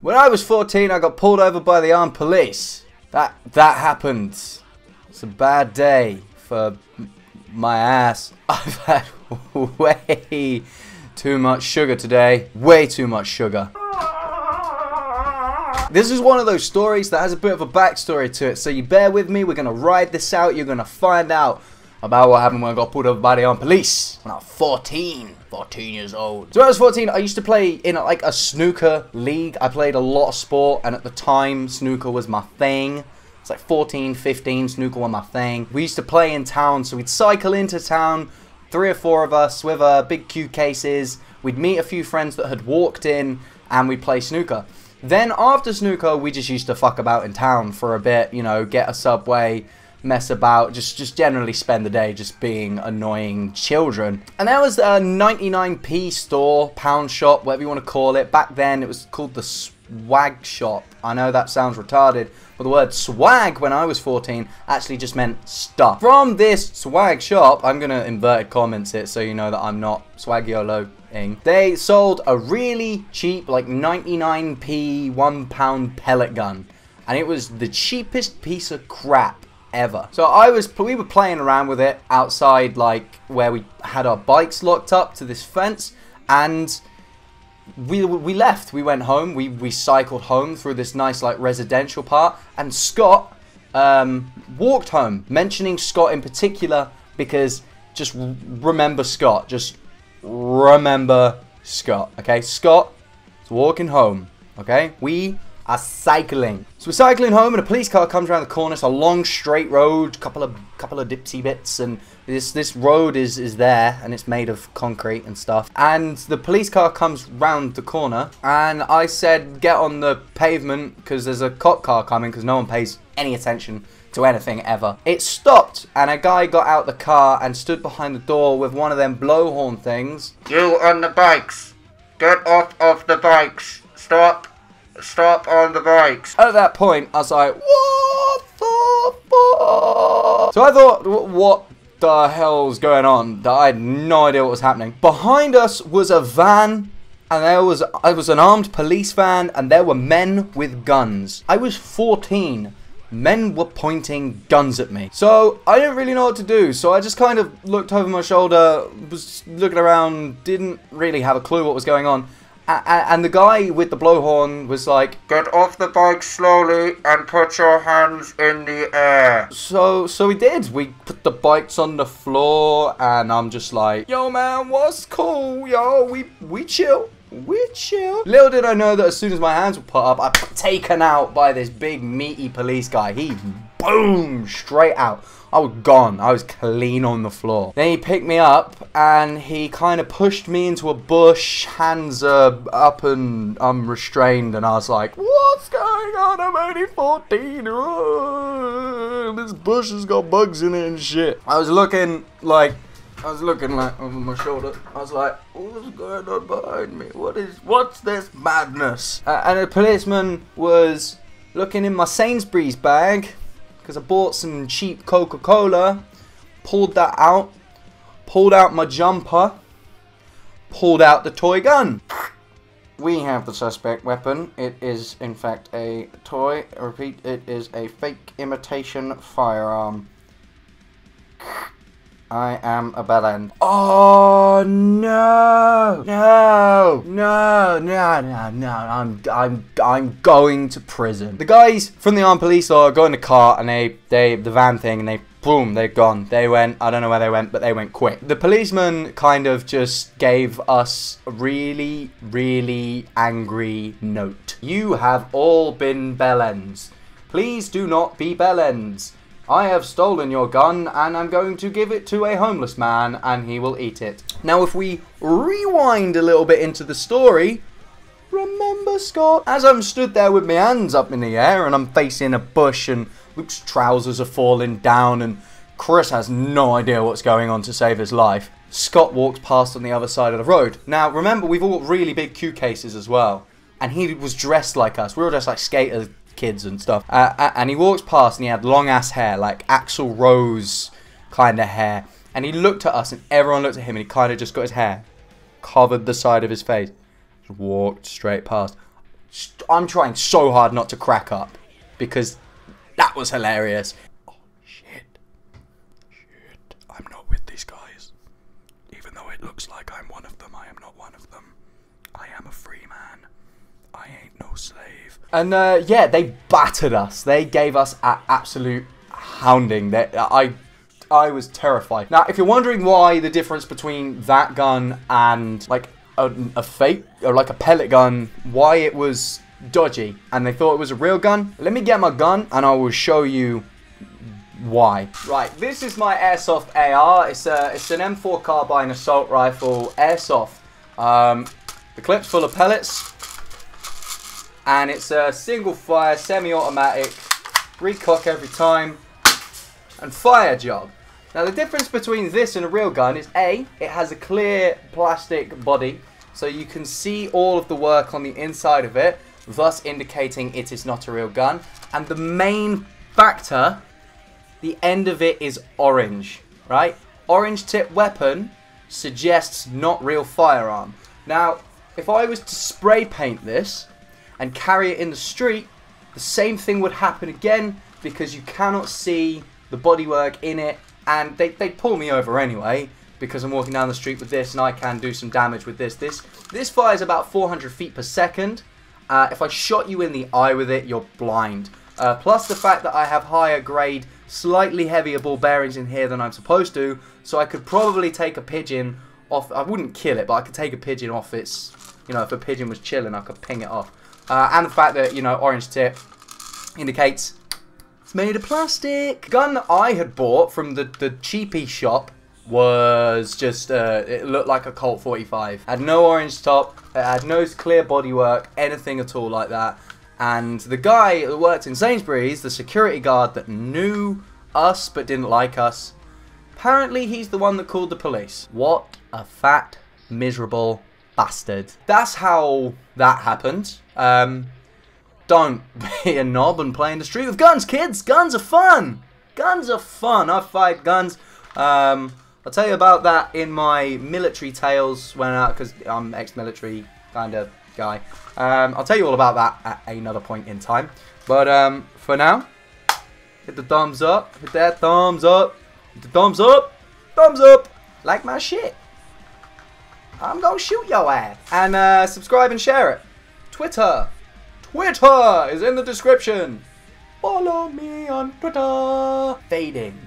When I was 14, I got pulled over by the armed police. That happened. It's a bad day for my ass. I've had way too much sugar today. Way too much sugar. This is one of those stories that has a bit of a backstory to it, so you bear with me. We're going to ride this out. You're going to find out about what happened when I got pulled over by the armed police when I was 14 years old. So when I was 14, I used to play in like a snooker league. I played a lot of sport, and at the time, snooker was my thing. It's like 14, 15, snooker was my thing. We used to play in town, so we'd cycle into town, 3 or 4 of us with big Q cases. We'd meet a few friends that had walked in, and we'd play snooker. Then after snooker, we just used to fuck about in town for a bit, you know, get a Subway, mess about, just generally spend the day just being annoying children. And there was a 99p store, pound shop, whatever you want to call it. Back then, it was called the swag shop. I know that sounds retarded, but the word swag when I was 14 actually just meant stuff. From this swag shop, I'm going to inverted comments it so you know that I'm not swag-yolo-ing. They sold a really cheap, like 99p, £1 pellet gun. And it was the cheapest piece of crap ever. So we were playing around with it outside, like where we had our bikes locked up to this fence, and we left. We went home. We cycled home through this nice like residential part, and Scott walked home, mentioning Scott in particular because just remember Scott. Just remember Scott. Okay, Scott is walking home. Okay, we are cycling. So we're cycling home, and a police car comes around the corner. It's a long straight road, couple of dipsy bits, and this road is there, and it's made of concrete and stuff. And the police car comes round the corner, and I said, get on the pavement because there's a cop car coming, because no one pays any attention to anything ever. It stopped, and a guy got out the car and stood behind the door with one of them blowhorn things. You on the bikes, get off of the bikes, stop on the bikes. At that point, I was like, what the fuck? So I thought, what the hell's going on? I had no idea what was happening. Behind us was a van, and it was an armed police van, and there were men with guns. I was 14. Men were pointing guns at me. So I didn't really know what to do. So I just kind of looked over my shoulder, was looking around, didn't really have a clue what was going on. And the guy with the blowhorn was like, get off the bike slowly and put your hands in the air. So we did. We put the bikes on the floor, and I'm just like, yo man, what's cool? Yo, we chill. We chill. Little did I know that as soon as my hands were put up, I'd be taken out by this big meaty police guy. He boom straight out. I was gone. I was clean on the floor. Then he picked me up, and he kind of pushed me into a bush, hands up and unrestrained, and I was like, what's going on? I'm only 14. This bush has got bugs in it and shit. I was looking like over my shoulder. I was like, what's going on behind me? What's this madness? And a policeman was looking in my Sainsbury's bag, because I bought some cheap Coca-Cola, pulled that out, pulled out my jumper, pulled out the toy gun. We have the suspect weapon. It is, in fact, a toy. I repeat, it is a fake imitation firearm. I am a bellend. Oh no! No! I'm going to prison. The guys from the armed police got in the car, and the van thing, and boom, they're gone. They went, I don't know where they went, but they went quick. The policeman kind of just gave us a really, really angry note. You have all been bellends. Please do not be bellends. I have stolen your gun, and I'm going to give it to a homeless man, and he will eat it. Now, if we rewind a little bit into the story, remember Scott? As I'm stood there with my hands up in the air, and I'm facing a bush, and Luke's trousers are falling down, and Chris has no idea what's going on to save his life, Scott walks past on the other side of the road. Now, remember, we've all got really big Q cases as well, and he was dressed like us. We were all dressed like skaters, kids and stuff, and he walks past, and he had long ass hair, like Axl Rose kind of hair, and he looked at us, and everyone looked at him, and he kind of just got his hair covered the side of his face, just walked straight past. I'm trying so hard not to crack up because that was hilarious. Oh, shit. Shit. I'm not with these guys. Even though it looks like I'm one of them, I am not one of them. I am a free man. I ain't no slave. And yeah, they battered us. They gave us an absolute hounding. I was terrified. Now, if you're wondering why the difference between that gun and like a fake or like a pellet gun, why it was dodgy and they thought it was a real gun, let me get my gun and I will show you why. Right, this is my Airsoft AR. It's an M4 carbine assault rifle Airsoft. The clip's full of pellets and it's a single fire semi-automatic, recock every time and fire job. Now the difference between this and a real gun is A, it has a clear plastic body so you can see all of the work on the inside of it, thus indicating it is not a real gun. And the main factor, the end of it is orange, right? Orange tip weapon suggests not real firearm. Now, if I was to spray paint this and carry it in the street, the same thing would happen again because you cannot see the bodywork in it, and they pull me over anyway because I'm walking down the street with this and I can do some damage with this. This fires about 400 feet per second. If I shot you in the eye with it, you're blind. Plus the fact that I have higher grade, slightly heavier ball bearings in here than I'm supposed to, so I could probably take a pigeon off. I wouldn't kill it, but I could take a pigeon off its, you know, if a pigeon was chilling, I could ping it off. And the fact that, you know, orange tip indicates it's made of plastic. The gun that I had bought from the cheapie shop was just, it looked like a Colt 45. It had no orange top, it had no clear bodywork, anything at all like that. And the guy that worked in Sainsbury's, the security guard that knew us but didn't like us, apparently he's the one that called the police. What a fat, miserable bastard. That's how that happened. Don't be a knob and play in the street with guns, kids. Guns are fun. Guns are fun. I've fired guns. I'll tell you about that in my military tales because I'm ex-military kind of guy. I'll tell you all about that at another point in time. But for now, hit the thumbs up. Hit that thumbs up. Hit the thumbs up. Thumbs up. Like my shit. I'm gonna shoot your ass. And subscribe and share it. Twitter is in the description. Follow me on Twitter. Fading.